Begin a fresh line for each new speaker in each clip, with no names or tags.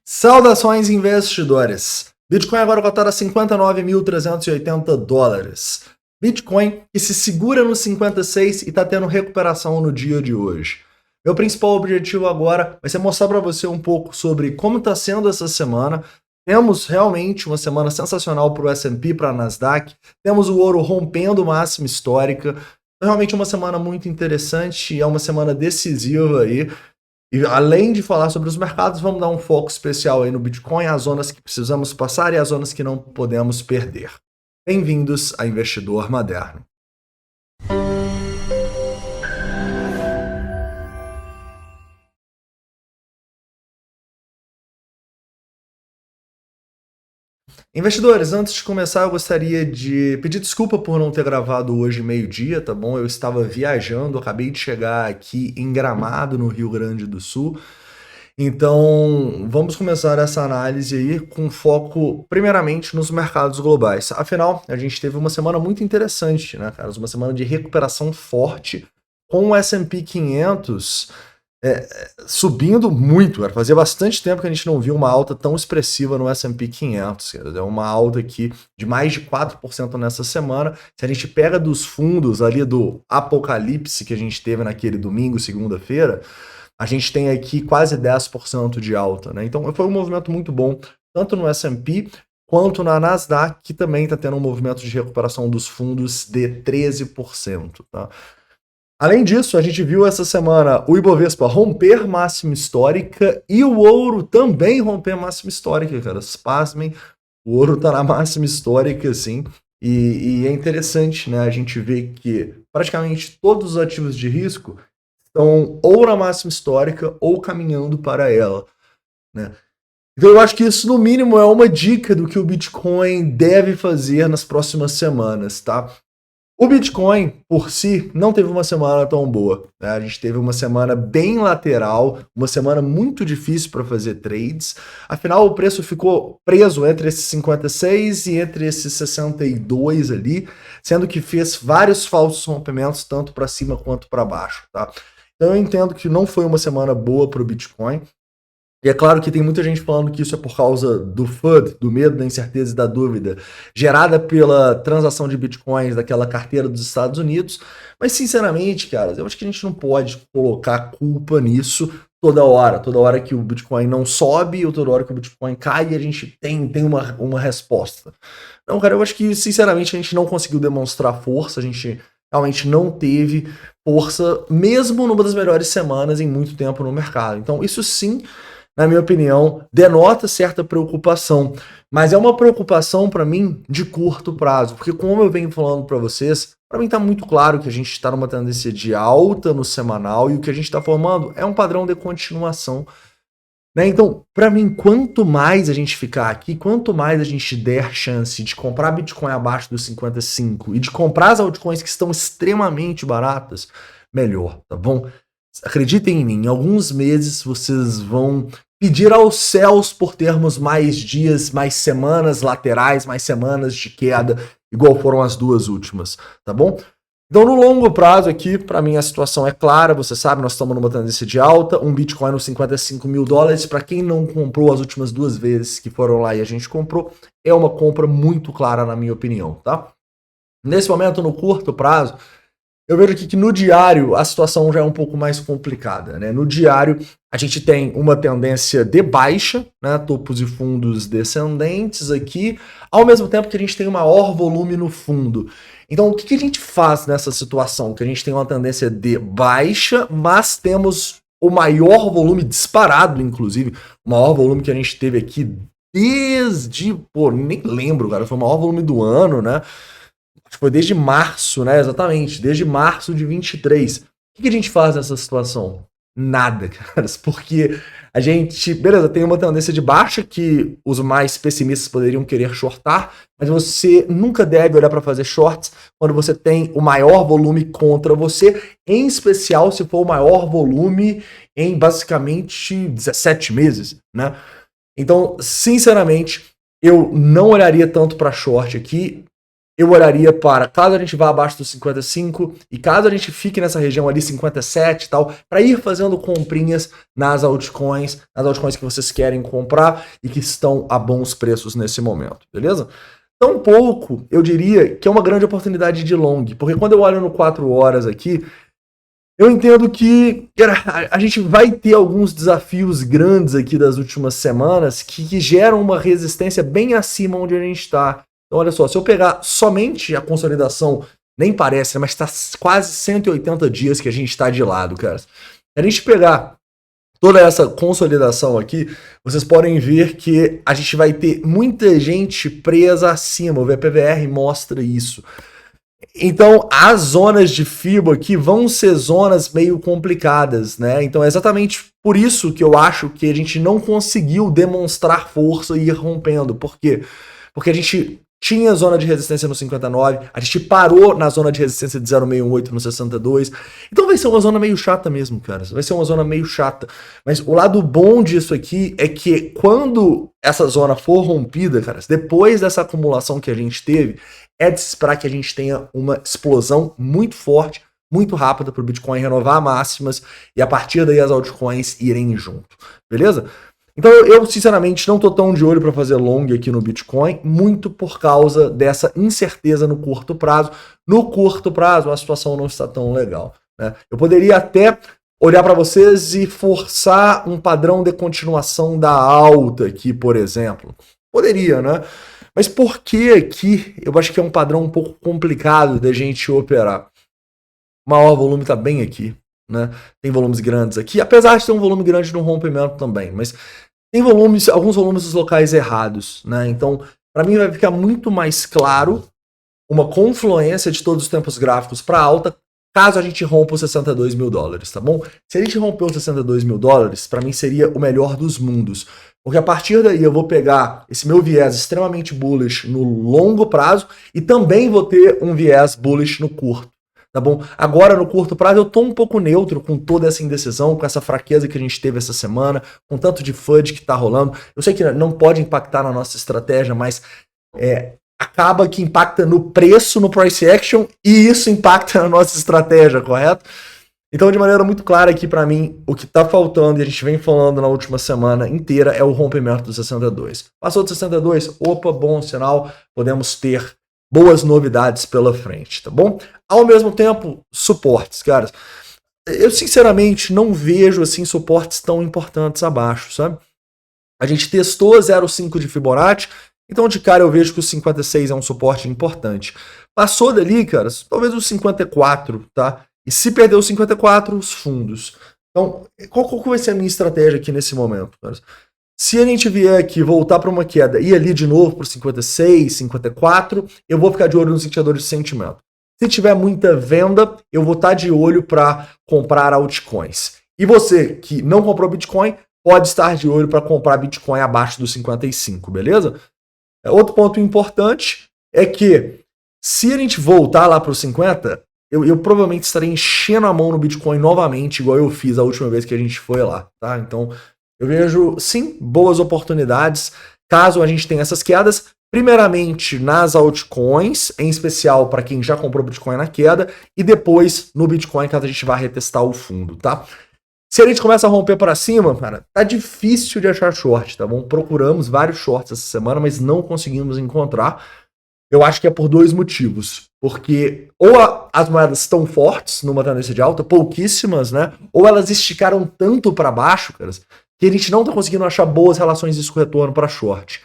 Saudações, investidores! Bitcoin agora cotado a 59.380 dólares. Bitcoin que se segura nos 56 e está tendo recuperação no dia de hoje. Meu principal objetivo agora vai ser mostrar para você um pouco sobre como está sendo essa semana. Temos realmente uma semana sensacional para o S&P, para a Nasdaq. Temos o ouro rompendo máxima histórica. Realmente uma semana muito interessante, é uma semana decisiva aí. E além de falar sobre os mercados, vamos dar um foco especial aí no Bitcoin, as zonas que precisamos passar e as zonas que não podemos perder. Bem-vindos a Investidor Moderno. Investidores, antes de começar, eu gostaria de pedir desculpa por não ter gravado hoje meio-dia, tá bom? Eu estava viajando, acabei de chegar aqui em Gramado, no Rio Grande do Sul. Então, vamos começar essa análise aí com foco, primeiramente, nos mercados globais. Afinal, a gente teve uma semana muito interessante, né, cara? Uma semana de recuperação forte, com o S&P 500 subindo muito, cara. Fazia bastante tempo que a gente não viu uma alta tão expressiva no S&P 500, cara. É uma alta aqui de mais de 4% nessa semana. Se a gente pega dos fundos ali do apocalipse que a gente teve naquele domingo, segunda-feira, a gente tem aqui quase 10% de alta, né? Então foi um movimento muito bom, tanto no S&P quanto na Nasdaq, que também está tendo um movimento de recuperação dos fundos de 13%, tá? Além disso, a gente viu essa semana o Ibovespa romper máxima histórica e o ouro também romper máxima histórica, cara. Pasmem, o ouro tá na máxima histórica, assim, e é interessante, né? A gente vê que praticamente todos os ativos de risco estão ou na máxima histórica ou caminhando para ela, né? Então eu acho que isso, no mínimo, é uma dica do que o Bitcoin deve fazer nas próximas semanas, tá? O Bitcoin, por si, não teve uma semana tão boa, né? A gente teve uma semana bem lateral, uma semana muito difícil para fazer trades. Afinal, o preço ficou preso entre esses 56 e entre esses 62 ali, sendo que fez vários falsos rompimentos, tanto para cima quanto para baixo, tá? Então eu entendo que não foi uma semana boa para o Bitcoin. E é claro que tem muita gente falando que isso é por causa do FUD, do medo, da incerteza e da dúvida, gerada pela transação de bitcoins daquela carteira dos Estados Unidos. Mas, sinceramente, cara, eu acho que a gente não pode colocar culpa nisso toda hora. Toda hora que o Bitcoin não sobe ou toda hora que o Bitcoin cai, a gente tem uma resposta. Não, cara, eu acho que, sinceramente, a gente não conseguiu demonstrar força, a gente realmente não teve força, mesmo numa das melhores semanas em muito tempo no mercado. Então, isso sim, na minha opinião, denota certa preocupação, mas é uma preocupação para mim de curto prazo, porque como eu venho falando para vocês, para mim está muito claro que a gente está numa tendência de alta no semanal e o que a gente está formando é um padrão de continuação, né? Então, para mim, quanto mais a gente ficar aqui, quanto mais a gente der chance de comprar Bitcoin abaixo dos 55 e de comprar as altcoins que estão extremamente baratas, melhor, tá bom? Acreditem em mim, em alguns meses vocês vão pedir aos céus por termos mais dias, mais semanas laterais, mais semanas de queda, igual foram as duas últimas, tá bom? Então, no longo prazo aqui, para mim a situação é clara, você sabe, nós estamos numa tendência de alta, um Bitcoin nos 55 mil dólares, para quem não comprou as últimas duas vezes que foram lá e a gente comprou, é uma compra muito clara na minha opinião, tá? Nesse momento, no curto prazo, eu vejo aqui que no diário a situação já é um pouco mais complicada, né? No diário a gente tem uma tendência de baixa, né? Topos e fundos descendentes aqui, ao mesmo tempo que a gente tem um maior volume no fundo. Então o que a gente faz nessa situação? Que a gente tem uma tendência de baixa, mas temos o maior volume disparado, inclusive, o maior volume que a gente teve aqui desde, pô, nem lembro, cara, foi o maior volume do ano, né? Acho que foi desde março, né? Exatamente, desde março de 23. O que a gente faz nessa situação? Nada, cara, porque a gente, beleza, tem uma tendência de baixa que os mais pessimistas poderiam querer shortar, mas você nunca deve olhar para fazer shorts quando você tem o maior volume contra você, em especial se for o maior volume em basicamente 17 meses, né? Então, sinceramente, eu não olharia tanto para short aqui. eu olharia para, caso a gente vá abaixo dos 55 e caso a gente fique nessa região ali 57 e tal, para ir fazendo comprinhas nas altcoins que vocês querem comprar e que estão a bons preços nesse momento, beleza? Tampouco eu diria que é uma grande oportunidade de long, porque quando eu olho no 4 horas aqui, eu entendo que a gente vai ter alguns desafios grandes aqui das últimas semanas que geram uma resistência bem acima onde a gente está. Então, olha só, se eu pegar somente a consolidação, nem parece, mas está quase 180 dias que a gente está de lado, cara. Se a gente pegar toda essa consolidação aqui, vocês podem ver que a gente vai ter muita gente presa acima. O VPVR mostra isso. Então, as zonas de FIBO aqui vão ser zonas meio complicadas, né? Então, é exatamente por isso que eu acho que a gente não conseguiu demonstrar força e ir rompendo. Por quê? Porque a gente tinha zona de resistência no 59, a gente parou na zona de resistência de 0,68 no 62. Então vai ser uma zona meio chata mesmo, cara. Vai ser uma zona meio chata. Mas o lado bom disso aqui é que quando essa zona for rompida, cara, depois dessa acumulação que a gente teve, é de se esperar que a gente tenha uma explosão muito forte, muito rápida para o Bitcoin renovar máximas e a partir daí as altcoins irem junto, beleza? Então eu sinceramente não tô tão de olho para fazer long aqui no Bitcoin, muito por causa dessa incerteza no curto prazo. No curto prazo a situação não está tão legal, né? Eu poderia até olhar para vocês e forçar um padrão de continuação da alta aqui, por exemplo. Poderia, né? Mas por que aqui eu acho que é um padrão um pouco complicado da gente operar? O maior volume está bem aqui, né? Tem volumes grandes aqui, apesar de ter um volume grande no rompimento também, mas tem alguns volumes dos locais errados, né? Então, para mim vai ficar muito mais claro uma confluência de todos os tempos gráficos para alta, caso a gente rompa os 62 mil dólares, tá bom? Se a gente romper os 62 mil dólares, para mim seria o melhor dos mundos. Porque a partir daí eu vou pegar esse meu viés extremamente bullish no longo prazo e também vou ter um viés bullish no curto. Tá bom? Agora, no curto prazo, eu tô um pouco neutro com toda essa indecisão, com essa fraqueza que a gente teve essa semana, com tanto de FUD que tá rolando. Eu sei que não pode impactar na nossa estratégia, mas acaba que impacta no preço, no price action, e isso impacta na nossa estratégia, correto? Então, de maneira muito clara aqui para mim, o que tá faltando, e a gente vem falando na última semana inteira, é o rompimento do 62. Passou do 62, opa, bom sinal, podemos ter boas novidades pela frente, tá bom? Ao mesmo tempo, suportes, caras. Eu, sinceramente, não vejo, assim, suportes tão importantes abaixo, sabe? A gente testou 0,5 de Fibonacci, então de cara eu vejo que o 56 é um suporte importante. Passou dali, caras, talvez o 54, tá? E se perder o 54, os fundos. Então, qual vai ser a minha estratégia aqui nesse momento, caras? Se a gente vier aqui voltar para uma queda e ir ali de novo para 56, 54, eu vou ficar de olho nos indicadores de sentimento. Se tiver muita venda, eu vou estar de olho para comprar altcoins. E você que não comprou Bitcoin, pode estar de olho para comprar Bitcoin abaixo dos 55, beleza? Outro ponto importante é que se a gente voltar lá para os 50, eu provavelmente estarei enchendo a mão no Bitcoin novamente, igual eu fiz a última vez que a gente foi lá, tá? Então, eu vejo, sim, boas oportunidades caso a gente tenha essas quedas, primeiramente nas altcoins, em especial para quem já comprou Bitcoin na queda, e depois no Bitcoin caso a gente vá retestar o fundo, tá? Se a gente começa a romper para cima, cara, tá difícil de achar short, tá bom? Procuramos vários shorts essa semana, mas não conseguimos encontrar. Eu acho que é por dois motivos. Porque ou as moedas estão fortes numa tendência de alta, pouquíssimas, né? Ou elas esticaram tanto para baixo, cara, que a gente não tá conseguindo achar boas relações de risco-retorno para short.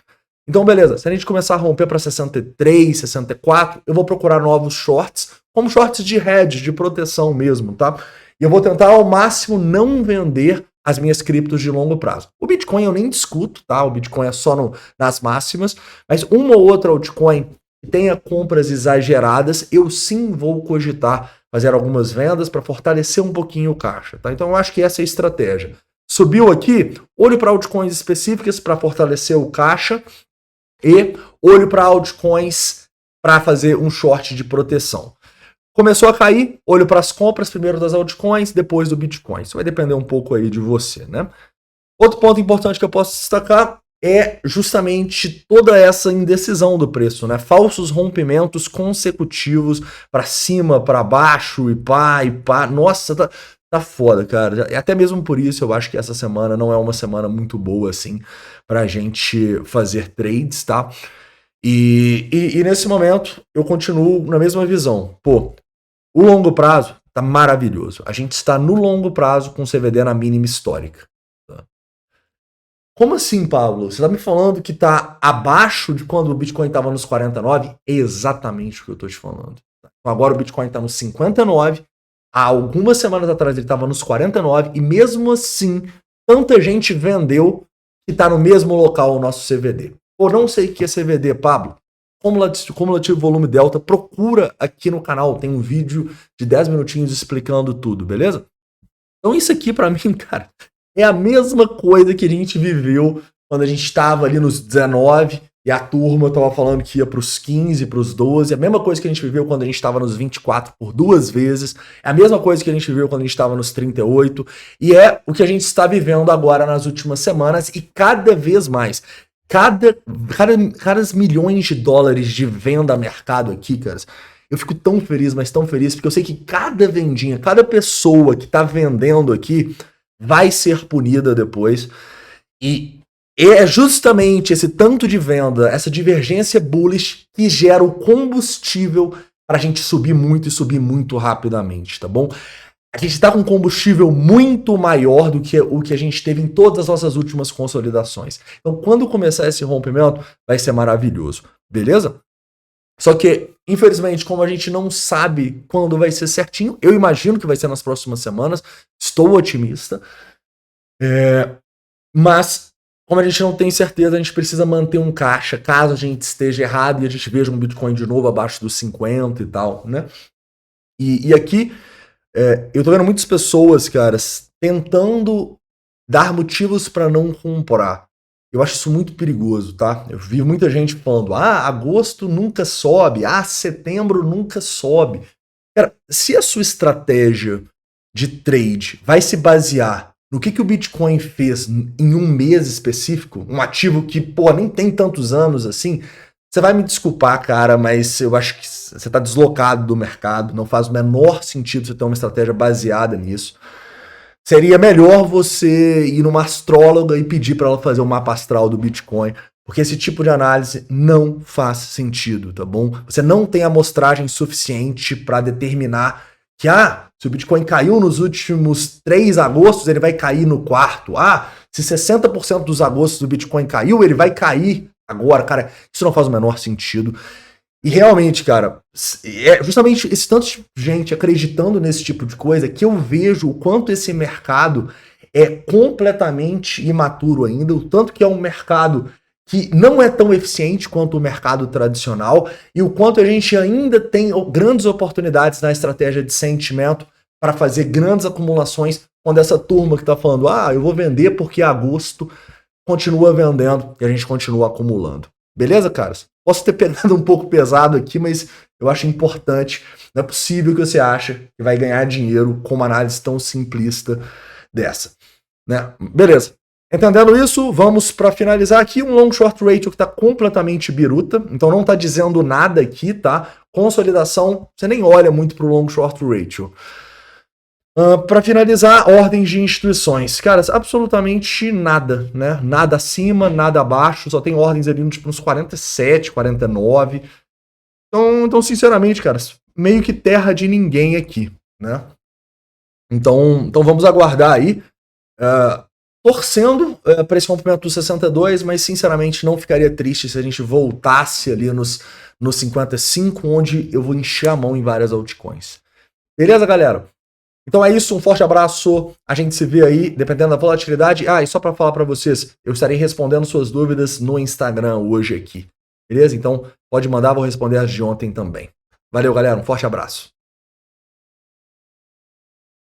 Então, beleza, se a gente começar a romper para 63, 64, eu vou procurar novos shorts, como shorts de hedge, de proteção mesmo, tá? E eu vou tentar ao máximo não vender as minhas criptos de longo prazo. O Bitcoin eu nem discuto, tá? O Bitcoin é só nas máximas, mas uma ou outra altcoin que tenha compras exageradas, eu sim vou cogitar fazer algumas vendas para fortalecer um pouquinho o caixa, tá? Então eu acho que essa é a estratégia. Subiu aqui, olho para altcoins específicas para fortalecer o caixa e olho para altcoins para fazer um short de proteção. Começou a cair, olho para as compras primeiro das altcoins, depois do Bitcoin. Isso vai depender um pouco aí de você, né? Outro ponto importante que eu posso destacar é justamente toda essa indecisão do preço, né? Falsos rompimentos consecutivos para cima, para baixo e pá. Nossa, tá foda, cara. Até mesmo por isso eu acho que essa semana não é uma semana muito boa, assim, pra gente fazer trades, tá? E nesse momento eu continuo na mesma visão. Pô, o longo prazo tá maravilhoso. A gente está no longo prazo com CVD na mínima histórica. Tá? Como assim, Pablo? Você tá me falando que tá abaixo de quando o Bitcoin estava nos 49? É exatamente o que eu tô te falando. Agora o Bitcoin tá nos 59. Há algumas semanas atrás ele estava nos 49 e mesmo assim tanta gente vendeu que está no mesmo local o nosso CVD. Ou não sei o que é CVD, Pablo. Cumulativo volume delta, procura aqui no canal, tem um vídeo de 10 minutinhos explicando tudo, beleza? Então isso aqui pra mim, cara, é a mesma coisa que a gente viveu quando a gente estava ali nos 19 e a turma tava falando que ia pros 15, pros 12, a mesma coisa que a gente viveu quando a gente estava nos 24 por 2 vezes, é a mesma coisa que a gente viveu quando a gente estava nos 38, e é o que a gente está vivendo agora nas últimas semanas e cada vez mais. Cada milhões de dólares de venda a mercado aqui, caras, eu fico tão feliz, mas tão feliz, porque eu sei que cada vendinha, cada pessoa que tá vendendo aqui vai ser punida depois. E é justamente esse tanto de venda, essa divergência bullish que gera o combustível para a gente subir muito e subir muito rapidamente, tá bom? A gente está com um combustível muito maior do que o que a gente teve em todas as nossas últimas consolidações. Então, quando começar esse rompimento, vai ser maravilhoso, beleza? Só que, infelizmente, como a gente não sabe quando vai ser certinho, eu imagino que vai ser nas próximas semanas, estou otimista, mas como a gente não tem certeza, a gente precisa manter um caixa, caso a gente esteja errado e a gente veja um Bitcoin de novo abaixo dos 50 e tal, né? E aqui, eu tô vendo muitas pessoas, caras, tentando dar motivos para não comprar. Eu acho isso muito perigoso, tá? Eu vi muita gente falando, agosto nunca sobe, setembro nunca sobe. Cara, se a sua estratégia de trade vai se basear no que o Bitcoin fez em um mês específico, um ativo que, pô, nem tem tantos anos assim, você vai me desculpar, cara, mas eu acho que você está deslocado do mercado, não faz o menor sentido você ter uma estratégia baseada nisso. Seria melhor você ir numa astróloga e pedir para ela fazer um mapa astral do Bitcoin, porque esse tipo de análise não faz sentido, tá bom? Você não tem amostragem suficiente para determinar que, se o Bitcoin caiu nos últimos 3 agostos, ele vai cair no quarto. Se 60% dos agostos do Bitcoin caiu, ele vai cair agora. Cara, isso não faz o menor sentido. E realmente, cara, é justamente esse tanto de gente acreditando nesse tipo de coisa que eu vejo o quanto esse mercado é completamente imaturo ainda, o tanto que é um mercado que não é tão eficiente quanto o mercado tradicional e o quanto a gente ainda tem grandes oportunidades na estratégia de sentimento para fazer grandes acumulações quando essa turma que está falando, eu vou vender porque agosto continua vendendo e a gente continua acumulando. Beleza, caras? Posso ter pegado um pouco pesado aqui, mas eu acho importante. Não é possível que você ache que vai ganhar dinheiro com uma análise tão simplista dessa, né? Beleza. Entendendo isso, vamos para finalizar aqui um long short ratio que está completamente biruta, então não está dizendo nada aqui, tá? Consolidação, você nem olha muito para o long short ratio. Para finalizar, ordens de instituições. Caras, absolutamente nada, né? Nada acima, nada abaixo, só tem ordens ali tipo, uns 47, 49. Então, sinceramente, caras, meio que terra de ninguém aqui, né? Então vamos aguardar aí. Torcendo para esse rompimento do 62, mas sinceramente não ficaria triste se a gente voltasse ali nos 55, onde eu vou encher a mão em várias altcoins. Beleza, galera? Então é isso, um forte abraço, a gente se vê aí, dependendo da volatilidade. E só para falar para vocês, eu estarei respondendo suas dúvidas no Instagram hoje aqui, beleza? Então pode mandar, vou responder as de ontem também. Valeu, galera, um forte abraço.